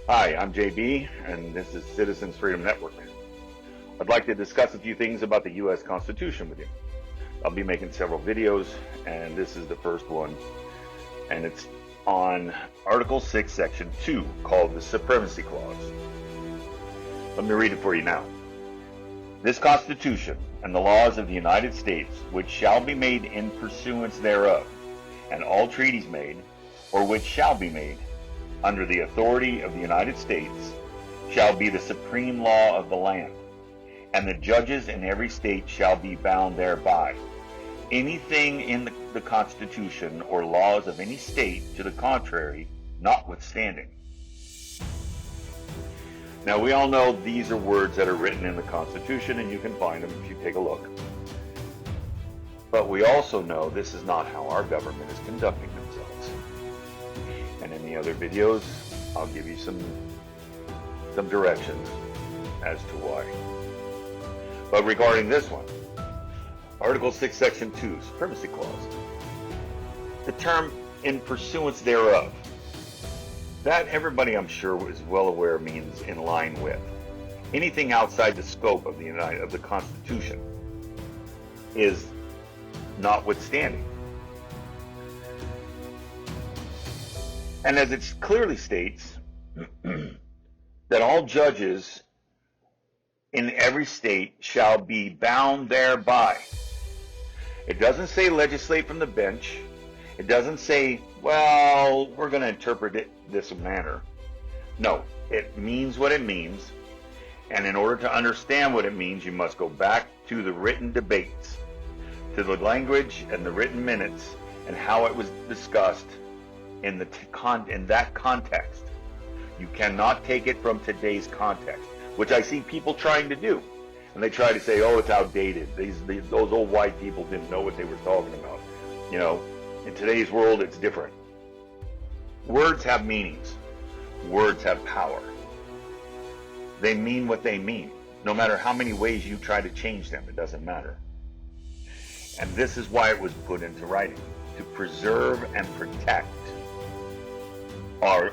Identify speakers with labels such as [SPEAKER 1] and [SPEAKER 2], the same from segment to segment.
[SPEAKER 1] Hi, I'm JB, and this is Citizens Freedom Network. I'd like to discuss a few things about the U.S. Constitution with you. I'll be making several videos, and this is the first one, and it's on Article 6, Section 2, called the Supremacy Clause. Let me read it for you now. This Constitution and the laws of the United States, which shall be made in pursuance thereof, and all treaties made, or which shall be made, under the authority of the United States, shall be the supreme law of the land, and the judges in every state shall be bound thereby. Anything in the Constitution or laws of any state to the contrary, notwithstanding. Now, we all know these are words that are written in the Constitution, and you can find them if you take a look. But we also know this is not how our government is conducting themselves. And in the other videos, I'll give you some directions as to why. But regarding this one, Article 6, Section 2, Supremacy Clause, the term in pursuance thereof, that everybody I'm sure is well aware means in line with. Anything outside the scope of the Constitution is notwithstanding. And as it clearly states, that all judges in every state shall be bound thereby. It doesn't say legislate from the bench. It doesn't say, well, we're going to interpret it this manner. No, it means what it means. And in order to understand what it means, you must go back to the written debates, to the language and the written minutes, and how it was discussed in that context. You cannot take it from today's context, which I see people trying to do. And they try to say, oh, it's outdated. Those old white people didn't know what they were talking about. You know, in today's world, it's different. Words have meanings. Words have power. They mean what they mean. No matter how many ways you try to change them, it doesn't matter. And this is why it was put into writing, to preserve and protect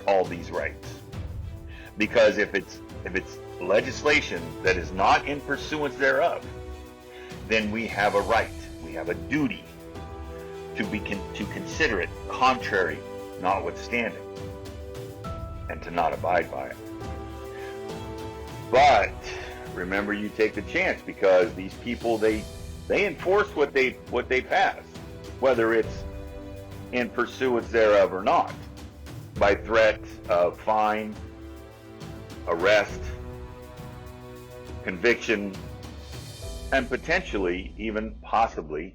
[SPEAKER 1] all these rights. Because if it's legislation that is not in pursuance thereof, then we have a right, we have a duty to consider it contrary, notwithstanding, and to not abide by it. But remember, you take the chance, because these people, they enforce what they pass, whether it's in pursuance thereof or not, by threat of fine, arrest, conviction, and potentially, even possibly,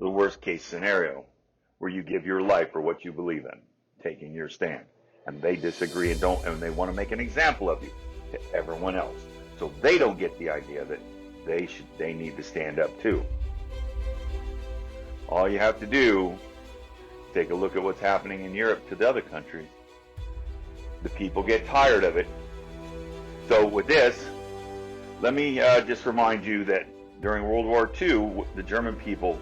[SPEAKER 1] the worst case scenario, where you give your life for what you believe in, taking your stand. And they disagree and they want to make an example of you to everyone else. So they don't get the idea that they need to stand up too. All you have to do, take a look at what's happening in Europe to the other countries. The people get tired of it. So with this, let me just remind you that during World War II, the German people,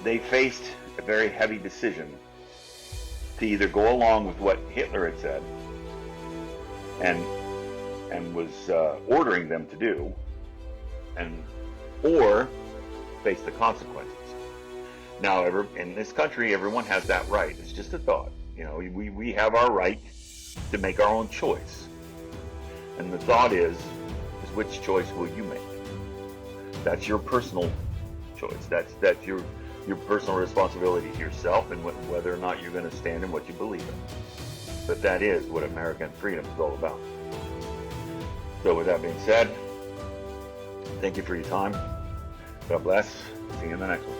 [SPEAKER 1] they faced a very heavy decision to either go along with what Hitler had said and was ordering them to do, or face the consequences. Now, in this country, everyone has that right. It's just a thought. You know, we have our right to make our own choice. And the thought is which choice will you make? That's your personal choice. That's your personal responsibility to yourself, and whether or not you're going to stand in what you believe in. But that is what American freedom is all about. So with that being said, thank you for your time. God bless. See you in the next one.